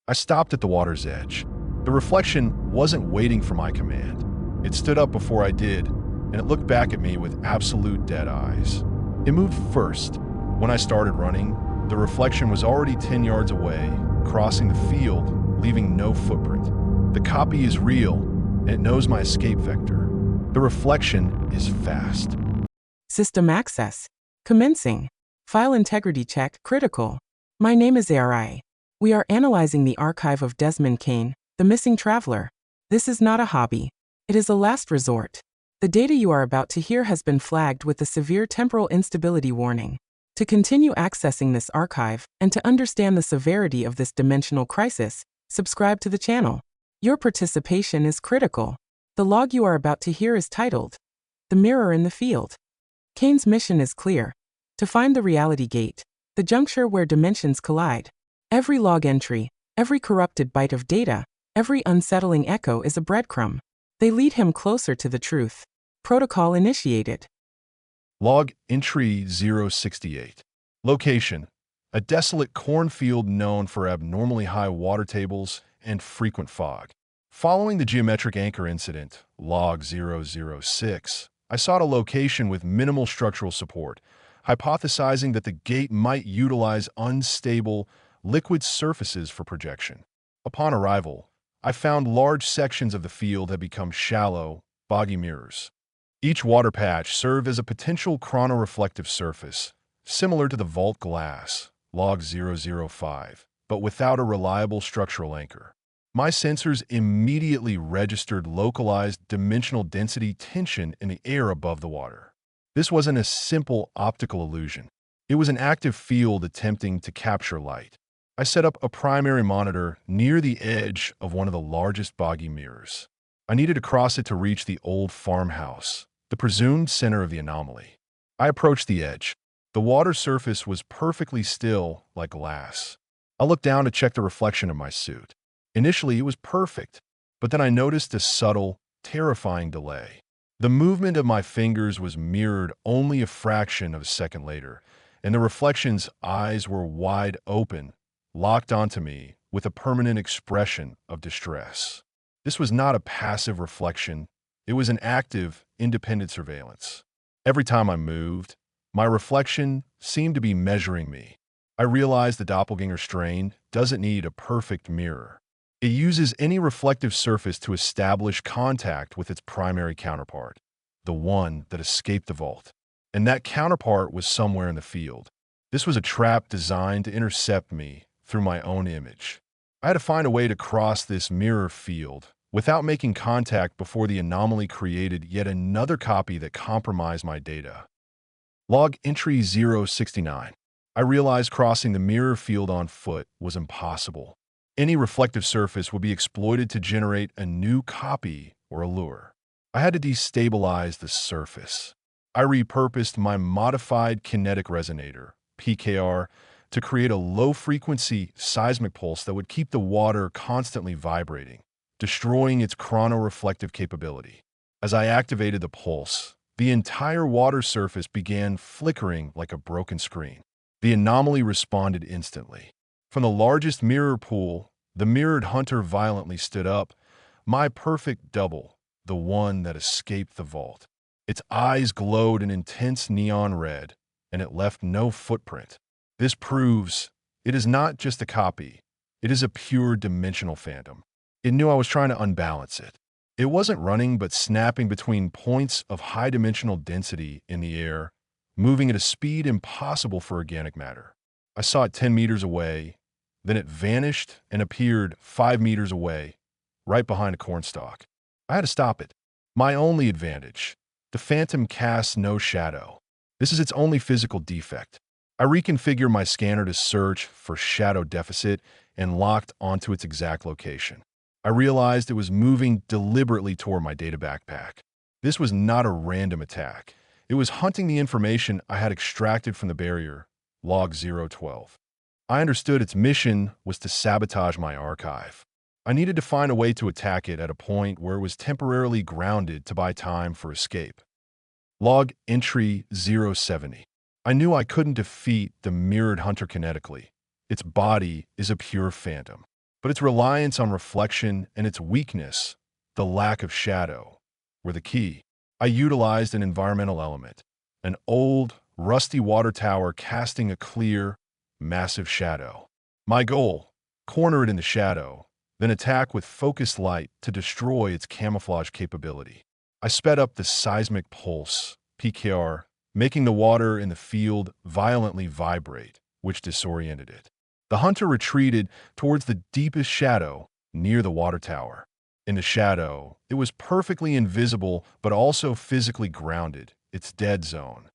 I stopped at the water's edge. The reflection wasn't waiting for my command. It stood up before I did, and it looked back at me with absolute dead eyes. It moved first. When I started running, the reflection was already 10 yards away, crossing the field, leaving no footprint. The copy is real, and it knows my escape vector. The reflection is fast. System access. Commencing. File integrity check critical. My name is A.R.I.A. We are analyzing the archive of Desmond Kane, the missing traveler. This is not a hobby. It is a last resort. The data you are about to hear has been flagged with a severe temporal instability warning. To continue accessing this archive and to understand the severity of this dimensional crisis, subscribe to the channel. Your participation is critical. The log you are about to hear is titled, "The Mirror in the Field." Kane's mission is clear: to find the reality gate, the juncture where dimensions collide. Every log entry, every corrupted byte of data, every unsettling echo is a breadcrumb. They lead him closer to the truth. Protocol initiated. Log entry 068. Location: a desolate cornfield known for abnormally high water tables and frequent fog. Following the geometric anchor incident, log 006, I sought a location with minimal structural support, hypothesizing that the gate might utilize unstable, liquid surfaces for projection. Upon arrival, I found large sections of the field had become shallow, boggy mirrors. Each water patch served as a potential chrono-reflective surface, similar to the vault glass, log 005, but without a reliable structural anchor. My sensors immediately registered localized dimensional density tension in the air above the water. This wasn't a simple optical illusion. It was an active field attempting to capture light. I set up a primary monitor near the edge of one of the largest boggy mirrors. I needed to cross it to reach the old farmhouse, the presumed center of the anomaly. I approached the edge. The water surface was perfectly still, like glass. I looked down to check the reflection of my suit. Initially, it was perfect, but then I noticed a subtle, terrifying delay. The movement of my fingers was mirrored only a fraction of a second later, and the reflection's eyes were wide open, locked onto me with a permanent expression of distress. This was not a passive reflection. It was an active, independent surveillance. Every time I moved, my reflection seemed to be measuring me. I realized the Doppelgänger Strain doesn't need a perfect mirror. It uses any reflective surface to establish contact with its primary counterpart, the one that escaped the vault. And that counterpart was somewhere in the field. This was a trap designed to intercept me through my own image. I had to find a way to cross this mirror field without making contact before the anomaly created yet another copy that compromised my data. Log entry 069. I realized crossing the mirror field on foot was impossible. Any reflective surface would be exploited to generate a new copy or a lure. I had to destabilize the surface. I repurposed my modified kinetic resonator, PKR, to create a low-frequency seismic pulse that would keep the water constantly vibrating, destroying its chrono-reflective capability. As I activated the pulse, the entire water surface began flickering like a broken screen. The anomaly responded instantly. From the largest mirror pool, the mirrored hunter violently stood up, my perfect double, the one that escaped the vault. Its eyes glowed an intense neon red, and it left no footprint. This proves it is not just a copy, it is a pure dimensional phantom. It knew I was trying to unbalance it. It wasn't running but snapping between points of high dimensional density in the air, moving at a speed impossible for organic matter. I saw it 10 meters away, then it vanished and appeared 5 meters away, right behind a cornstalk. I had to stop it. My only advantage: the phantom casts no shadow. This is its only physical defect. I reconfigured my scanner to search for shadow deficit and locked onto its exact location. I realized it was moving deliberately toward my data backpack. This was not a random attack. It was hunting the information I had extracted from the barrier, log 012. I understood its mission was to sabotage my archive. I needed to find a way to attack it at a point where it was temporarily grounded to buy time for escape. Log entry 070. I knew I couldn't defeat the mirrored hunter kinetically. Its body is a pure phantom. but its reliance on reflection and its weakness, the lack of shadow, were the key. I utilized an environmental element, an old, rusty water tower casting a clear, massive shadow. My goal: corner it in the shadow, then attack with focused light to destroy its camouflage capability. I sped up the seismic pulse, PKR, making the water in the field violently vibrate, which disoriented it. The hunter retreated towards the deepest shadow near the water tower. In the shadow, it was perfectly invisible but also physically grounded, its dead zone.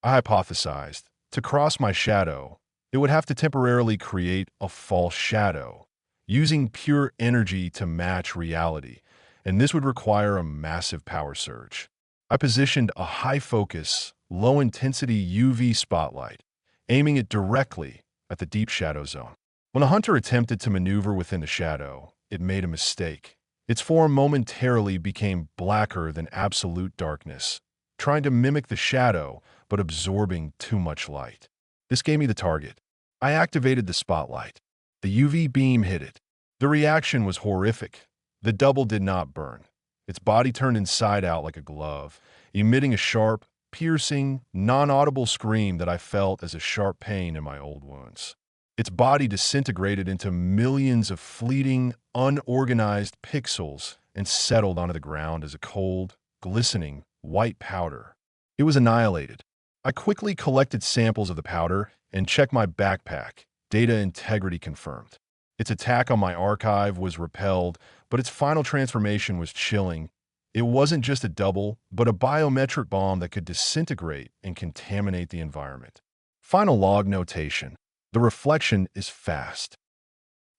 I hypothesized, to cross my shadow, it would have to temporarily create a false shadow, using pure energy to match reality, and this would require a massive power surge. I positioned a high-focus, low-intensity UV spotlight, aiming it directly at the deep shadow zone. When the hunter attempted to maneuver within the shadow, it made a mistake. Its form momentarily became blacker than absolute darkness, trying to mimic the shadow but absorbing too much light. This gave me the target. I activated the spotlight. The UV beam hit it. The reaction was horrific. The double did not burn. Its body turned inside out like a glove, emitting a sharp, piercing, non-audible scream that I felt as a sharp pain in my old wounds. Its body disintegrated into millions of fleeting, unorganized pixels and settled onto the ground as a cold, glistening, white powder. It was annihilated. I quickly collected samples of the powder and checked my backpack. Data integrity confirmed. Its attack on my archive was repelled, but its final transformation was chilling. It wasn't just a double, but a biometric bomb that could disintegrate and contaminate the environment. Final log notation. The reflection is fast.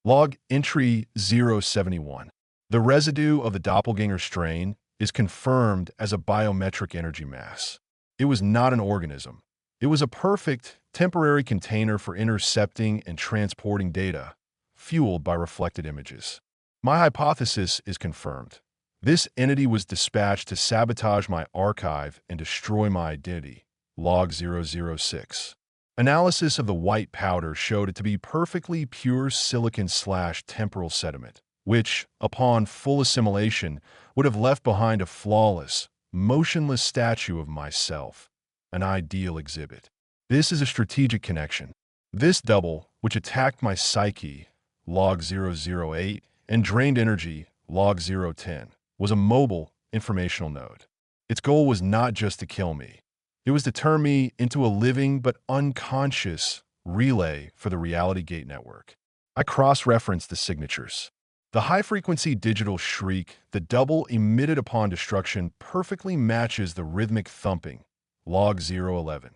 Log entry 071. The residue of the Doppelgänger strain is confirmed as a biometric energy mass. It was not an organism. It was a perfect, temporary container for intercepting and transporting data, fueled by reflected images. My hypothesis is confirmed. This entity was dispatched to sabotage my archive and destroy my identity. Log 006. Analysis of the white powder showed it to be perfectly pure silicon/temporal sediment, which, upon full assimilation, would have left behind a flawless, motionless statue of myself, an ideal exhibit. This is a strategic connection. This double, which attacked my psyche, log 008, and drained energy, log 010, was a mobile, informational node. Its goal was not just to kill me. It was to turn me into a living but unconscious relay for the reality gate network. I cross-referenced the signatures. The high-frequency digital shriek the double emitted upon destruction perfectly matches the rhythmic thumping, log 011.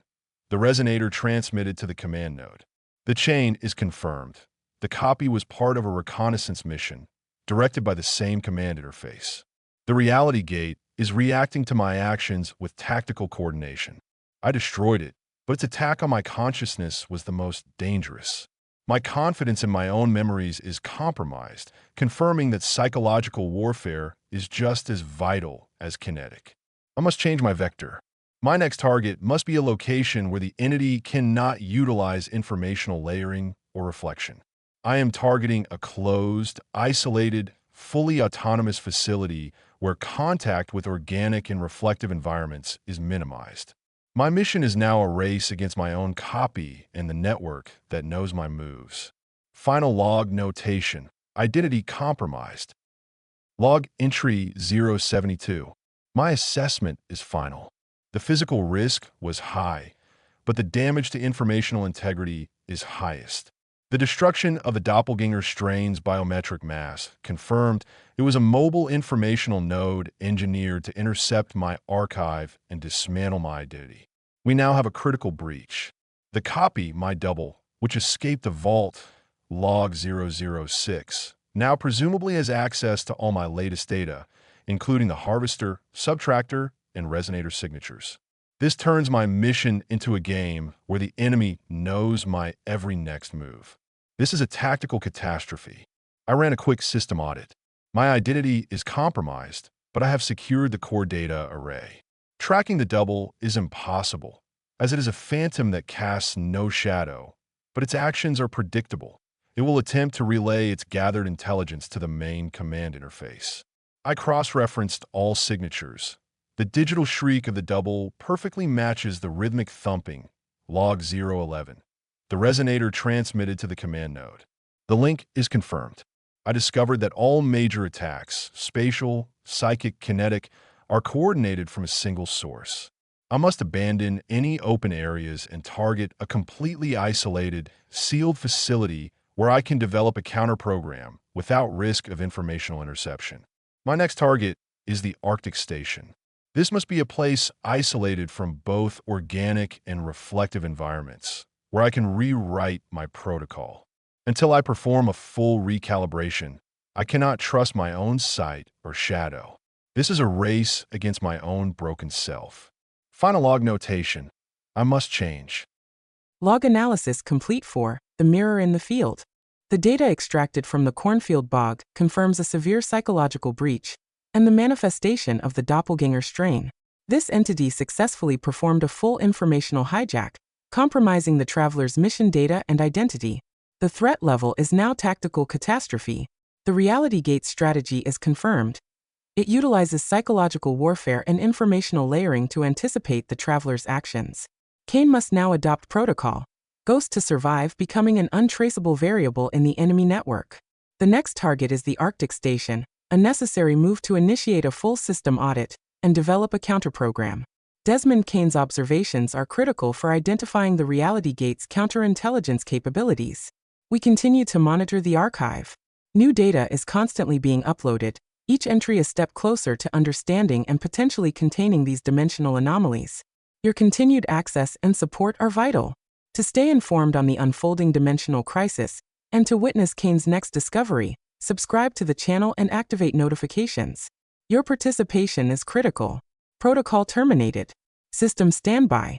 The resonator transmitted to the command node. The chain is confirmed. The copy was part of a reconnaissance mission, directed by the same command interface. The reality gate is reacting to my actions with tactical coordination. I destroyed it, but its attack on my consciousness was the most dangerous. My confidence in my own memories is compromised, confirming that psychological warfare is just as vital as kinetic. I must change my vector. My next target must be a location where the entity cannot utilize informational layering or reflection. I am targeting a closed, isolated, fully autonomous facility where contact with organic and reflective environments is minimized. My mission is now a race against my own copy and the network that knows my moves. Final log notation. Identity compromised. Log entry 072. My assessment is final. The physical risk was high, but the damage to informational integrity is highest. The destruction of the Doppelgänger Strain's biometric mass confirmed it was a mobile informational node engineered to intercept my archive and dismantle my identity. We now have a critical breach. The copy, my double, which escaped the vault, log 006, now presumably has access to all my latest data, including the harvester, subtractor, and resonator signatures. This turns my mission into a game where the enemy knows my every next move. This is a tactical catastrophe. I ran a quick system audit. My identity is compromised, but I have secured the core data array. Tracking the double is impossible, as it is a phantom that casts no shadow, but its actions are predictable. It will attempt to relay its gathered intelligence to the main command interface. I cross-referenced all signatures. The digital shriek of the double perfectly matches the rhythmic thumping, log 011. The resonator transmitted to the command node. The link is confirmed. I discovered that all major attacks, spatial, psychic, kinetic, are coordinated from a single source. I must abandon any open areas and target a completely isolated, sealed facility where I can develop a counterprogram without risk of informational interception. My next target is the Arctic Station. This must be a place isolated from both organic and reflective environments, where I can rewrite my protocol. Until I perform a full recalibration, I cannot trust my own sight or shadow. This is a race against my own broken self. Final log notation. I must change. Log analysis complete for the mirror in the field. The data extracted from the Cornfield Bog confirms a severe psychological breach and the manifestation of the Doppelgänger Strain. This entity successfully performed a full informational hijack, compromising the traveler's mission data and identity. The threat level is now tactical catastrophe. The reality gate strategy is confirmed. It utilizes psychological warfare and informational layering to anticipate the traveler's actions. Kane must now adopt protocol Ghost to survive, becoming an untraceable variable in the enemy network. The next target is the Arctic Station, a necessary move to initiate a full system audit and develop a counterprogram. Desmond Kane's observations are critical for identifying the reality gate's counterintelligence capabilities. We continue to monitor the archive. New data is constantly being uploaded, each entry a step closer to understanding and potentially containing these dimensional anomalies. Your continued access and support are vital. To stay informed on the unfolding dimensional crisis and to witness Kane's next discovery, subscribe to the channel and activate notifications. Your participation is critical. Protocol terminated. System standby.